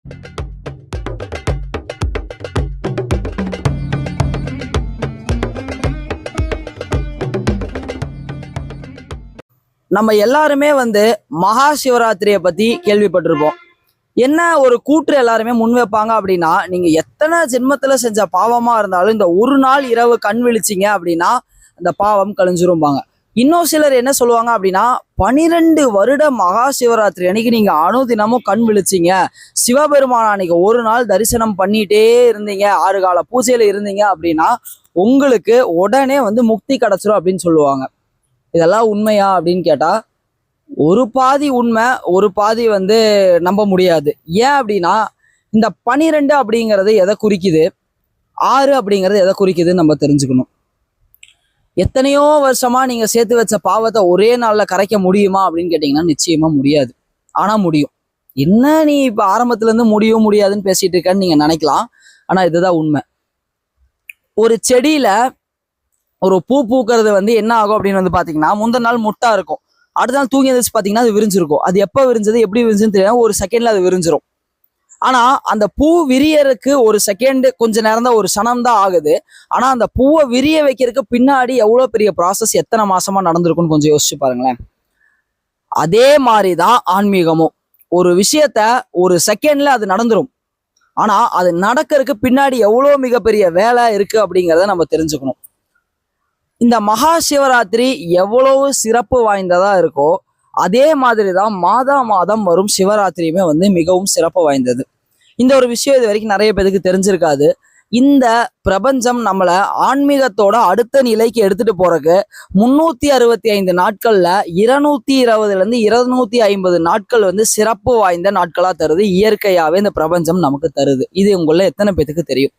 நம்ம எல்லாருமே மகா சிவராத்திரியை பத்தி கேள்விப்பட்டிருப்போம். என்ன ஒரு கூற்று எல்லாருமே முன் வைப்பாங்க அப்படின்னா, நீங்க எத்தனை ஜென்மத்துல செஞ்ச பாவமா இருந்தாலும் இந்த ஒரு நாள் இரவு கண் விழிச்சிங்க அப்படின்னா அந்த பாவம் கழிஞ்சிரும்பாங்க. இன்னும் சிலர் என்ன சொல்லுவாங்க அப்படின்னா, 12 வருட மகா சிவராத்திரி அன்னைக்கு நீங்க அனுதினமும் கண் விழிச்சிங்க, சிவபெருமான அன்னைக்கு ஒரு நாள் தரிசனம் பண்ணிட்டே இருந்தீங்க, 6 கால பூஜையில இருந்தீங்க அப்படின்னா உங்களுக்கு உடனே முக்தி கிடைச்சிரும் அப்படின்னு சொல்லுவாங்க. இதெல்லாம் உண்மையா அப்படின்னு கேட்டா, ஒரு பாதி உண்மை, ஒரு பாதி நம்ப முடியாது. ஏன் அப்படின்னா, இந்த 12 அப்படிங்கிறது எதை குறிக்குது, 6 அப்படிங்கிறது எதை குறிக்குதுன்னு நம்ம தெரிஞ்சுக்கணும். எத்தனையோ வருஷமா நீங்க சேர்த்து வச்ச பாவத்தை ஒரே நாள்ல கரைக்க முடியுமா அப்படின்னு கேட்டீங்கன்னா நிச்சயமா முடியாது. ஆனா முடியும். என்ன நீ இப்ப ஆரம்பத்துல இருந்து முடியாதுன்னு பேசிட்டு இருக்கன்னு நீங்க நினைக்கலாம். ஆனா இதுதான் உண்மை. ஒரு செடியில ஒரு பூ பூக்கிறது என்ன ஆகும் அப்படின்னு பாத்தீங்கன்னா, முந்தின நாள் முட்டா இருக்கும், அடுத்த நாள் தூங்கி எழுந்திரிச்சு பாத்தீங்கன்னா அது விரிஞ்சிருக்கும். அது எப்ப விரிஞ்சது எப்படி விரிஞ்சுன்னு தெரியாது, ஒரு செகண்ட்ல அது விரிஞ்சிரும். ஆனா அந்த பூ விரியறதுக்கு ஒரு செகண்ட், கொஞ்ச நேரம் தான், ஒரு சனம் தான் ஆகுது. ஆனா அந்த பூவை விரிய வைக்கிறதுக்கு பின்னாடி எவ்வளவு பெரிய ப்ராசஸ், எத்தனை மாசமா நடந்திருக்குன்னு கொஞ்சம் யோசிச்சு பாருங்களேன். அதே மாதிரிதான் ஆன்மீகமும். ஒரு விஷயத்த ஒரு செகண்ட்ல அது நடந்துரும். ஆனா அது நடக்கிறதுக்கு பின்னாடி எவ்வளவு மிகப்பெரிய வேலை இருக்கு அப்படிங்கிறத நம்ம தெரிஞ்சுக்கணும். இந்த மகா சிவராத்திரி எவ்வளவு சிறப்பு வாய்ந்ததா இருக்கோ அதே மாதிரிதான் மாதம் வரும் சிவராத்திரியுமே மிகவும் சிறப்பு வாய்ந்தது. இந்த ஒரு விஷயம் இது வரைக்கும் நிறைய பேருக்கு தெரிஞ்சிருக்காது. இந்த பிரபஞ்சம் நம்மளை ஆன்மீகத்தோட அடுத்த நிலைக்கு எடுத்துட்டு போறதுக்கு 365 நாட்கள்ல 220 250 நாட்கள் சிறப்பு வாய்ந்த நாட்களா தருது. இயற்கையாவே இந்த பிரபஞ்சம் நமக்கு தருது. இது உங்கள எத்தனை பேருக்கு தெரியும்?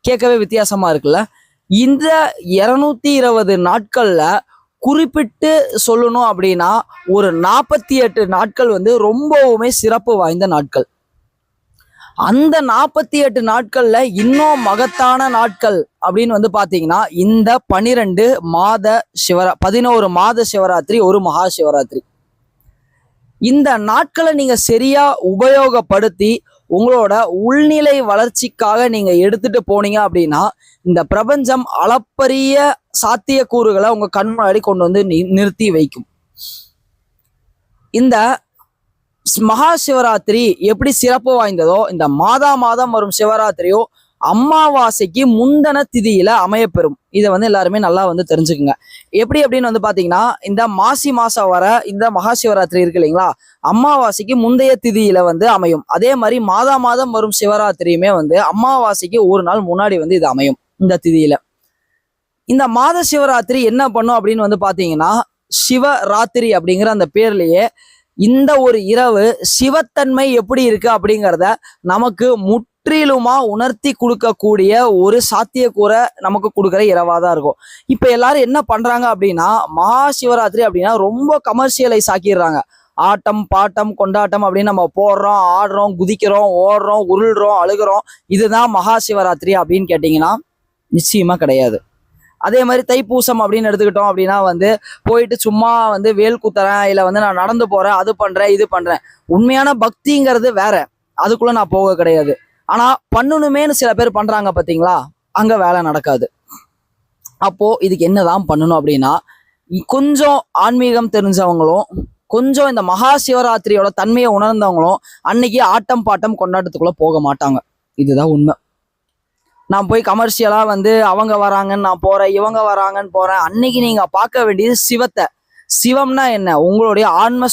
கேட்கவே வித்தியாசமா இருக்குல்ல? இந்த 220 நாட்கள்ல குறிப்பிட்டு சொல்லணும் அப்படின்னா ஒரு 48 நாட்கள் ரொம்பவுமே சிறப்பு வாய்ந்த நாட்கள். அந்த 48 நாட்கள்ல இன்னும் மகத்தான நாட்கள் அப்படின்னு பாத்தீங்கன்னா இந்த 11 மாத சிவராத்திரி, ஒரு மகா சிவராத்திரி. இந்த நாட்களை நீங்க சரியா உபயோகப்படுத்தி உங்களோட உள்நிலை வளர்ச்சிக்காக நீங்க எடுத்துட்டு போனீங்க அப்படின்னா இந்த பிரபஞ்சம் அளப்பரிய சாத்தியக்கூறுகளை உங்க கண் முன்னாடி கொண்டு நிறுத்தி வைக்கும். இந்த மகா சிவராத்திரி எப்படி சிறப்பு வாய்ந்ததோ, இந்த மாதம் வரும் சிவராத்திரியோ அமாவாசைக்கு முந்தன திதியில அமையப்பெறும். இதை எல்லாருமே நல்லா தெரிஞ்சுக்குங்க. எப்படி அப்படின்னு பாத்தீங்கன்னா, இந்த மாசம் வர இந்த மகா சிவராத்திரி இருக்கு இல்லைங்களா, அமாவாசைக்கு முந்தைய திதியில அமையும். அதே மாதிரி மாதம் வரும் சிவராத்திரியுமே அமாவாசைக்கு ஒரு நாள் முன்னாடி இது அமையும் இந்த திதியில. இந்த மாத சிவராத்திரி என்ன பண்ணும் அப்படின்னு பாத்தீங்கன்னா, சிவராத்திரி அப்படிங்கிற அந்த பேர்லயே இந்த ஒரு இரவு சிவத்தன்மை எப்படி இருக்கு அப்படிங்கிறத நமக்கு முற்றிலுமா உணர்த்தி கொடுக்கக்கூடிய ஒரு சாத்தியக்கூற நமக்கு கொடுக்குற இரவாதான் இருக்கும். இப்ப எல்லாரும் என்ன பண்றாங்க அப்படின்னா, மகா சிவராத்திரி அப்படின்னா ரொம்ப கமர்ஷியலைஸ் ஆக்கிடுறாங்க. ஆட்டம் பாட்டம் கொண்டாட்டம் அப்படின்னு நம்ம போடுறோம், ஆடுறோம், குதிக்கிறோம், ஓடுறோம், உருள்றோம், அழுகிறோம். இதுதான் மகா சிவராத்திரி அப்படின்னு கேட்டீங்கன்னா நிச்சயமா கிடையாது. அதே மாதிரி தைப்பூசம் அப்படின்னு எடுத்துக்கிட்டோம் அப்படின்னா போயிட்டு சும்மா வேல் குத்துறேன், இல்ல நான் நடந்து போறேன், அது பண்றேன், இது பண்றேன். உண்மையான பக்திங்கிறது வேற, அதுக்குள்ள நான் போக கிடையாது. ஆனா பண்ணணுமேனு சில பேர் பண்றாங்க பாத்தீங்களா, அங்க வேலை நடக்காது. அப்போ இதுக்கு என்னதான் பண்ணணும் அப்படின்னா, கொஞ்சம் ஆன்மீகம் தெரிஞ்சவங்களும் கொஞ்சம் இந்த மகா சிவராத்திரியோட தன்மையை உணர்ந்தவங்களும் அன்னைக்கு ஆட்டம் பாட்டம் கொண்டாட்டத்துக்குள்ள போக மாட்டாங்க. இதுதான் உண்மை. நான் போய் கமர்ஷியலா அவங்க வராங்கன்னு நான் போறேன், இவங்க வராங்கன்னு போறேன். அன்னைக்கு நீங்க பார்க்க வேண்டியது சிவத்தை. சிவம்னா என்ன? உங்களுடைய ஆன்ம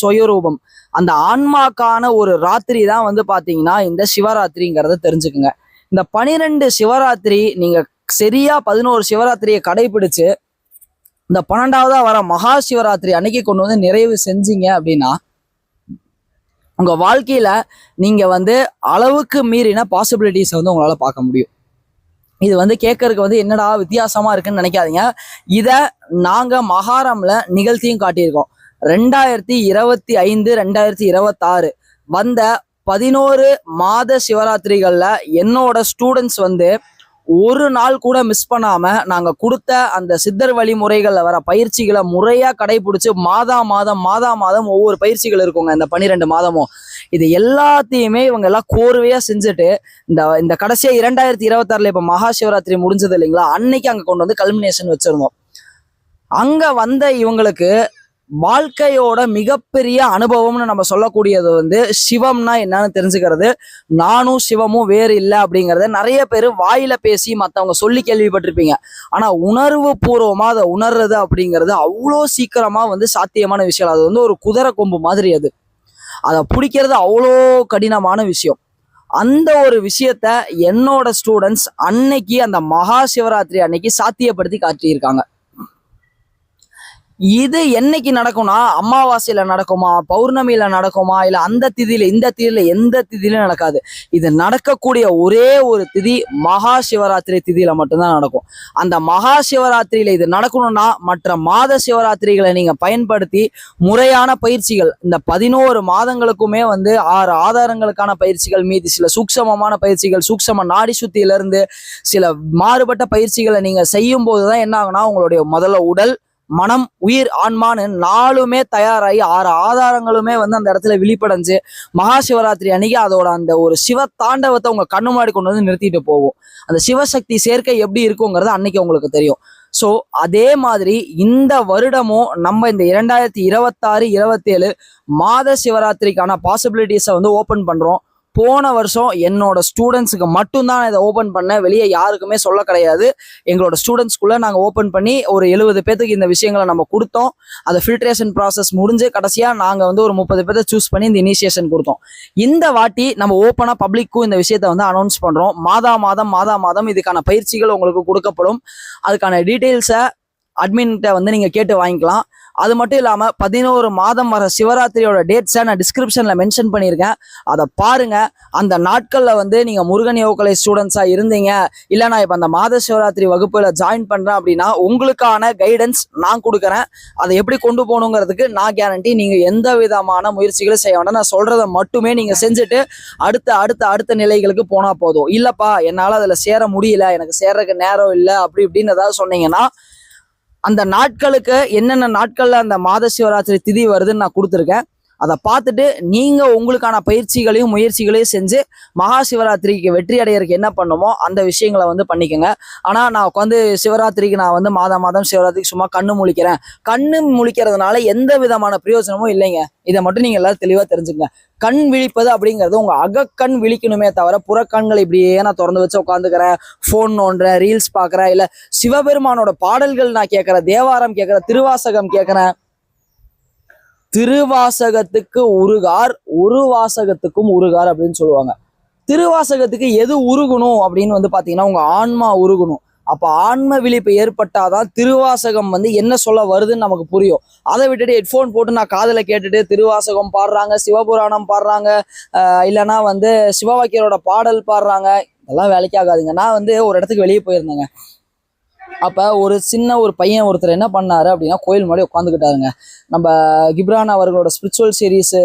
சுயரூபம். அந்த ஆன்மாக்கான ஒரு ராத்திரி தான் பாத்தீங்கன்னா இந்த சிவராத்திரிங்கிறத தெரிஞ்சுக்குங்க. இந்த 12 சிவராத்திரி நீங்க சரியா 11 சிவராத்திரியை கடைபிடிச்சு இந்த 12ஆவதா வர மகா சிவராத்திரி அன்னைக்கு கொண்டு நிறைவு செஞ்சீங்க அப்படின்னா உங்க வாழ்க்கையில நீங்க அளவுக்கு மீறின பாசிபிலிட்டிஸ் உங்களால பார்க்க முடியும். இது கேட்கறதுக்கு என்னடா வித்தியாசமா இருக்குன்னு நினைக்காதீங்க. இத நாங்க மகாரம்ல நிகழ்த்தியும் காட்டியிருக்கோம். 2025 2026 வந்த 11 மாத சிவராத்திரிகள்ல என்னோட ஸ்டூடெண்ட்ஸ் ஒரு நாள் கூட மிஸ் பண்ணாம நாங்க கொடுத்த அந்த சித்தர் வழிமுறைகள்ல வர பயிற்சிகளை முறையா கடைபிடிச்சு மாதம் ஒவ்வொரு பயிற்சிகள் இருக்குங்க இந்த 12 மாதமும். இது எல்லாத்தையுமே இவங்க எல்லாம் கோர்வையா செஞ்சுட்டு இந்த கடைசியா 2026 இப்ப மகா சிவராத்திரி முடிஞ்சது இல்லைங்களா, அன்னைக்கு அங்க கொண்டு வந்து கல்மினேஷன் வச்சிருந்தோம். அங்க வந்த இவங்களுக்கு வாழ்க்கையோட மிகப்பெரிய அனுபவம்னு நம்ம சொல்லக்கூடியது வந்து சிவம்னா என்னன்னு தெரிஞ்சுக்கிறது. நானும் சிவமும் வேறு இல்லை அப்படிங்கறத நிறைய பேர் வாயில பேசி மத்தவங்க சொல்லி கேள்விப்பட்டிருப்பீங்க. ஆனா உணர்வு பூர்வமா அதை உணர்றது அப்படிங்கிறது அவ்வளோ சீக்கிரமா வந்து சாத்தியமான விஷயம். அது வந்து ஒரு குதிரை கொம்பு மாதிரி. அதை பிடிக்கிறது அவ்வளோ கடினமான விஷயம். அந்த ஒரு விஷயத்த என்னோட ஸ்டூடெண்ட்ஸ் அன்னைக்கு அந்த மகா சிவராத்திரி அன்னைக்கு சாத்தியப்படுத்தி காட்டியிருக்காங்க. இது என்னைக்கு நடக்கும்னா, அமாவாசையில நடக்குமா, பௌர்ணமியில நடக்குமா, இல்ல அந்த திதியில இந்த திதியில எந்த திதியிலும் நடக்காது. இது நடக்கக்கூடிய ஒரே ஒரு திதி மகா சிவராத்திரி திதியில மட்டும்தான் நடக்கும். அந்த மகா சிவராத்திரியில இது நடக்கணும்னா மற்ற மாத சிவராத்திரிகளை நீங்க பயன்படுத்தி முறையான பயிற்சிகள் இந்த 11 மாதங்களுக்குமே வந்து 6 ஆதாரங்களுக்கான பயிற்சிகள், மீதி சில சூக்ஷமமான பயிற்சிகள், சூக்ஷம நாடி சுத்தியில இருந்து சில மாறுபட்ட பயிற்சிகளை நீங்க செய்யும் போதுதான் என்ன ஆகுனா, உங்களுடைய முதல்ல உடல், மனம், உயிர், ஆன்மான்னு 4மே தயாராகி 6 ஆதாரங்களுமே வந்து அந்த இடத்துல விழிப்படைஞ்சு மகா சிவராத்திரி அன்னைக்கு அதோட அந்த ஒரு சிவ தாண்டவத்தை உங்க கண்ணு முன்னாடி கொண்டு வந்து நிறுத்திட்டு போகும். அந்த சிவசக்தி சேர்க்கை எப்படி இருக்குங்கிறது அன்னைக்கு உங்களுக்கு தெரியும். ஸோ அதே மாதிரி இந்த வருடமும் நம்ம இந்த 2026-27 மாத சிவராத்திரிக்கான பாசிபிலிட்டிஸை வந்து ஓப்பன் பண்றோம். போன வருஷம் என்னோட ஸ்டூடெண்ட்ஸுக்கு மட்டும்தான் இதை ஓப்பன் பண்ணேன், வெளியே யாருக்குமே சொல்ல கிடையாது. எங்களோட ஸ்டூடெண்ட்ஸ்குள்ள நாங்கள் ஓப்பன் பண்ணி ஒரு 70 பேத்துக்கு இந்த விஷயங்களை நம்ம கொடுத்தோம். அந்த ஃபில்ட்ரேஷன் ப்ராசஸ் முடிஞ்சு கடைசியாக நாங்கள் வந்து ஒரு 30 பேர்த்த சூஸ் பண்ணி இந்த இனிஷியேஷன் கொடுத்தோம். இந்த வாட்டி நம்ம ஓப்பனாக பப்ளிக்கும் இந்த விஷயத்த வந்து அனௌன்ஸ் பண்ணுறோம். மாதம் இதுக்கான பயிற்சிகள் உங்களுக்கு கொடுக்கப்படும். அதுக்கான டீட்டெயில்ஸை அட்மின்கிட்ட வந்து நீங்கள் கேட்டு வாங்கிக்கலாம். அது மட்டும் இல்லாமல் 11 மாதம் வர சிவராத்திரியோட டேட்ஸை நான் டிஸ்கிரிப்ஷனில் மென்ஷன் பண்ணியிருக்கேன். அதை பாருங்க. அந்த நாட்களில் வந்து நீங்கள் முருகன் யோகக்கலை ஸ்டூடெண்ட்ஸாக இருந்தீங்க, இல்லை நான் இப்போ அந்த மாத சிவராத்திரி வகுப்பில் ஜாயின் பண்ணுறேன் அப்படின்னா உங்களுக்கான கைடன்ஸ் நான் கொடுக்குறேன். அதை எப்படி கொண்டு போகணுங்கிறதுக்கு நான் கேரண்டி. நீங்கள் எந்த விதமான முயற்சிகளும் செய்ய வேண்டாம். நான் சொல்கிறத மட்டுமே நீங்கள் செஞ்சுட்டு அடுத்த நிலைகளுக்கு போனால் போதும். இல்லைப்பா என்னால் அதில் சேர முடியல, எனக்கு சேர்றதுக்கு நேரம் இல்லை அப்படி இப்படின்னு ஏதாவது சொன்னீங்கன்னா அந்த நாட்களுக்கு என்னென்ன நாட்கள்ல அந்த மாத சிவராத்திரி திதி வருதுன்னு நான் கொடுத்துருக்கேன். அதை பார்த்துட்டு நீங்க உங்களுக்கான பயிற்சிகளையும் முயற்சிகளையும் செஞ்சு மகா சிவராத்திரிக்கு வெற்றி அடையிறதுக்கு என்ன பண்ணுமோ அந்த விஷயங்களை வந்து பண்ணிக்கோங்க. ஆனா நான் உட்காந்து சிவராத்திரிக்கு நான் வந்து மாதம் சிவராத்திரிக்கு சும்மா கண்ணு முழிக்கிறதுனால எந்த விதமான பிரயோஜனமும் இல்லைங்க. இதை மட்டும் நீங்க எல்லாரும் தெளிவா தெரிஞ்சுக்கங்க. கண் விழிப்பது அப்படிங்கிறது உங்க அகக்கண் விழிக்கணுமே தவிர புறக்கண்கள் இப்படியே நான் திறந்து வச்சு உட்காந்துக்கிறேன், போன் நோண்டுறேன், ரீல்ஸ் பாக்குறேன், இல்ல சிவபெருமானோட பாடல்கள் நான் கேட்கறேன், தேவாரம் கேட்கறேன், திருவாசகம் கேட்கறேன். திருவாசகத்துக்கு உருகார், ஒரு வாசகத்துக்கும் உருகார் அப்படின்னு சொல்லுவாங்க. திருவாசகத்துக்கு எது உருகணும் அப்படின்னு வந்து பாத்தீங்கன்னா உங்க ஆன்மா உருகணும். அப்ப ஆன்ம விழிப்பு ஏற்பட்டாதான் திருவாசகம் வந்து என்ன சொல்ல வருதுன்னு நமக்கு புரியும். அதை விட்டுட்டு ஹெட்ஃபோன் போட்டு நான் காதுல கேட்டுட்டு திருவாசகம் பாடுறாங்க, சிவபுராணம் பாடுறாங்க, இல்லைன்னா வந்து சிவவாக்கியரோட பாடல் பாடுறாங்க, இதெல்லாம் வேலைக்கு ஆகாதுங்க. நான் வந்து ஒரு இடத்துக்கு வெளியே போயிருந்தேங்க. அப்ப ஒரு பையன் ஒருத்தர் என்ன பண்ணாரு அப்படின்னா கோயில் முன்னாடி உட்காந்துக்கிட்டாருங்க. நம்ம கிப்ரான் அவர்களோட ஸ்பிரிச்சுவல் சீரீஸ்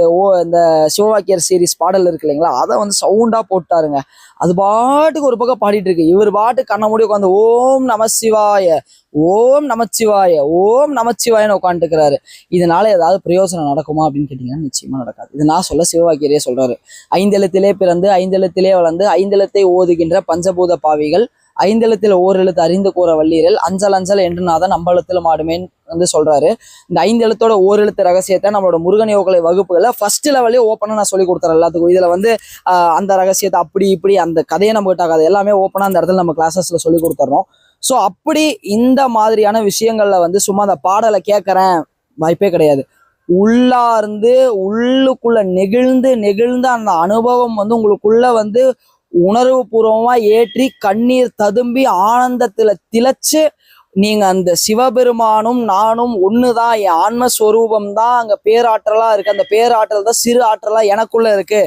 இந்த சிவவாக்கியர் சீரீஸ் பாடல் இருக்கு இல்லைங்களா, அதை வந்து சவுண்டா போட்டாருங்க. அது பாட்டுக்கு ஒரு பக்கம் பாடிட்டு இருக்கு. இவர் பாட்டு கண்ண மூடி உட்காந்து ஓம் நமசிவாய ஓம் நமச்சிவாய ஓம் நமச்சிவாயன்னு உட்காந்துருக்கிறாரு. இதனால ஏதாவது பிரயோஜனம் நடக்குமா அப்படின்னு கேட்டீங்கன்னா நிச்சயமா நடக்காது. இது நான் சொல்ல சிவவாக்கியரே சொல்றாரு. 5 எழுத்திலே பிறந்து 5 எழுத்திலே வளர்ந்து 5 எழுத்தை ஓதுகின்ற பஞ்சபூத பாவிகள் 5 எழுத்தில் ஓர் எழுத்து அறிந்து கூற வல்லீரல் அஞ்சல் என்று நாதான் நம்பளத்திலும் ஆடுமேன்னு வந்து சொல்றாரு. இந்த 5 எழுத்தோட ஓர் எழுத்து ரகசியத்தை நம்மளோட முருகன் யோகக்கலை வகுப்புகளை ஃபர்ஸ்ட் லெவலே ஓப்பனா நான் சொல்லி கொடுத்துறேன் எல்லாத்துக்கும். இதுல வந்து அந்த ரகசியத்தை அப்படி இப்படி அந்த கதையை நம்ம கிட்ட எல்லாமே ஓப்பனா அந்த இடத்துல நம்ம கிளாஸஸ்ல சொல்லி கொடுத்துறோம். ஸோ அப்படி இந்த மாதிரியான விஷயங்கள்ல வந்து சும்மா அந்த பாடலை கேட்கறேன் வாய்ப்பே கிடையாது. உள்ளார்ந்து உள்ளுக்குள்ள நெகிழ்ந்து அந்த அனுபவம் வந்து உங்களுக்குள்ள வந்து உணர்வு பூர்வமா ஏற்றி கண்ணீர் ததும்பி ஆனந்தத்துல திளைச்சு நீங்க அந்த சிவபெருமானும் நானும் ஒண்ணுதான், என் ஆன்மஸ்வரூபம் தான் அங்க பேராற்றலா இருக்கு. அந்த பேராற்றல் தான் சிறு ஆற்றலா எனக்குள்ள இருக்கு.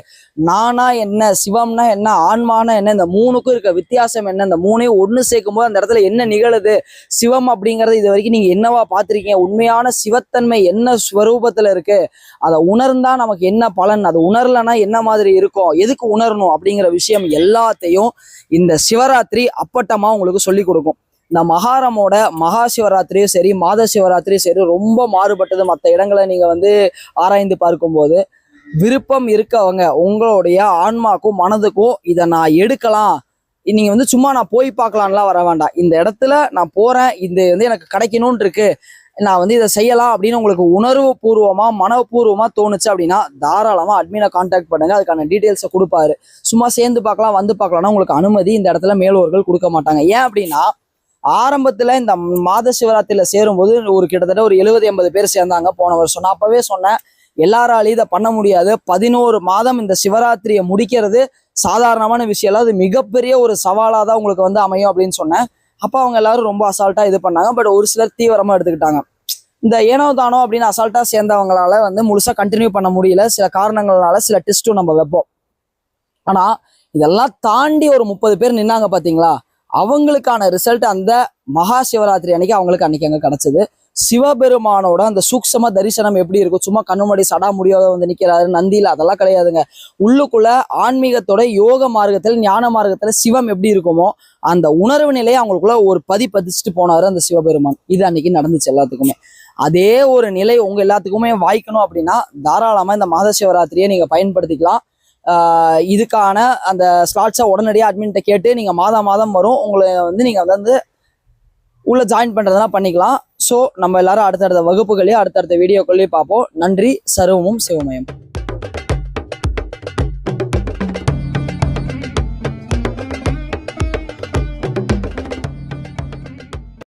நானா என்ன, சிவம்னா என்ன, ஆன்மானா என்ன, இந்த மூணுக்கும் இருக்க வித்தியாசம் என்ன, இந்த மூணையும் ஒண்ணு சேர்க்கும் போது அந்த இடத்துல என்ன நிகழுது, சிவம் அப்படிங்கறது இது வரைக்கும் நீங்க என்னவா பார்த்திருக்கீங்க, உண்மையான சிவத்தன்மை என்ன ஸ்வரூபத்துல இருக்கு, அதை உணர்ந்தா நமக்கு என்ன பலன், அதை உணரலன்னா என்ன மாதிரி இருக்கும், எதுக்கு உணரணும் அப்படிங்கிற விஷயம் எல்லாத்தையும் இந்த சிவராத்திரி அப்பட்டமா உங்களுக்கு சொல்லி கொடுக்கும். இந்த மகாரமோட மகா சிவராத்திரியும் சரி, மாத சிவராத்திரியும் சரி ரொம்ப மாறுபட்டது. மற்ற இடங்களை நீங்க ஆராய்ந்து பார்க்கும்போது விருப்பம் இருக்கவங்க உங்களுடைய ஆன்மாக்கும் மனதுக்கும் இதை நான் எடுக்கலாம், நீங்க சும்மா நான் போய் பார்க்கலான்லாம் வர வேண்டாம். இந்த இடத்துல நான் போறேன், இது எனக்கு கிடைக்கணும்னு இருக்கு, நான் இதை செய்யலாம் அப்படின்னு உங்களுக்கு உணர்வு பூர்வமா மனப்பூர்வமா தோணுச்சு அப்படின்னா தாராளமா அட்மினை கான்டாக்ட் பண்ணுங்க. அதுக்கான டீட்டெயில்ஸை கொடுப்பாரு. சும்மா சேர்ந்து பார்க்கலாம் வந்து பார்க்கலாம்னா உங்களுக்கு அனுமதி இந்த இடத்துல மேலோர்கள் கொடுக்க மாட்டாங்க. ஏன் அப்படின்னா ஆரம்பத்துல இந்த மாத சிவராத்திரியில சேரும்போது ஒரு கிட்டத்தட்ட ஒரு 70-80 பேர் சேர்ந்தாங்க போன வருஷம். நான் அப்பவே சொன்னேன், எல்லாராலையும் இதை பண்ண முடியாது. 11 மாதம் இந்த சிவராத்திரியை முடிக்கிறது சாதாரணமான விஷயம் இல்லை, அது மிகப்பெரிய ஒரு சவாலா தான் உங்களுக்கு அமையும் அப்படின்னு சொன்னேன். அப்ப அவங்க எல்லாரும் ரொம்ப அசால்ட்டா இது பண்ணாங்க. பட் ஒரு சிலர் தீவிரமா எடுத்துக்கிட்டாங்க. இந்த ஏனோ தானோ அப்படின்னு அசால்ட்டா சேர்ந்தவங்களால முழுசா கண்டினியூ பண்ண முடியல. சில காரணங்களால சில டெஸ்ட்டும் நம்ம வைப்போம். ஆனா இதெல்லாம் தாண்டி ஒரு 30 பேர் நின்னாங்க பாத்தீங்களா, அவங்களுக்கான ரிசல்ட் அந்த மகா சிவராத்திரி அன்னைக்கு அங்க கிடைச்சது. சிவபெருமானோட அந்த சூக்ஷம தரிசனம் எப்படி இருக்கும், சும்மா கண்ணுமடி சடா முடியாத நிக்கிறாரு நந்தியில, அதெல்லாம் கிடையாதுங்க. உள்ளுக்குள்ள ஆன்மீகத்தோட யோக மார்க்கத்தில் ஞான மார்க்கத்துல சிவம் எப்படி இருக்குமோ அந்த உணர்வு நிலையை அவங்களுக்குள்ள ஒரு பதிச்சுட்டு போனாரு அந்த சிவபெருமான். இது அன்னைக்கு நடந்துச்சு எல்லாத்துக்குமே. அதே ஒரு நிலை உங்க எல்லாத்துக்குமே வாய்க்கணும் அப்படின்னா தாராளமா இந்த மாத சிவராத்திரியை நீங்க பயன்படுத்திக்கலாம். இதுக்கான அந்த ஸ்லாட்ஸை உடனடியாக அட்மின்கிட்ட கேட்டு நீங்கள் மாதம் வரும், உங்களை நீங்கள் உள்ள ஜாயின் பண்ணுறதுனா பண்ணிக்கலாம். ஸோ நம்ம எல்லாரும் அடுத்தடுத்த வகுப்புகளையும் அடுத்தடுத்த வீடியோக்களையும் பார்ப்போம். நன்றி. சர்வமும் சிவமயம்.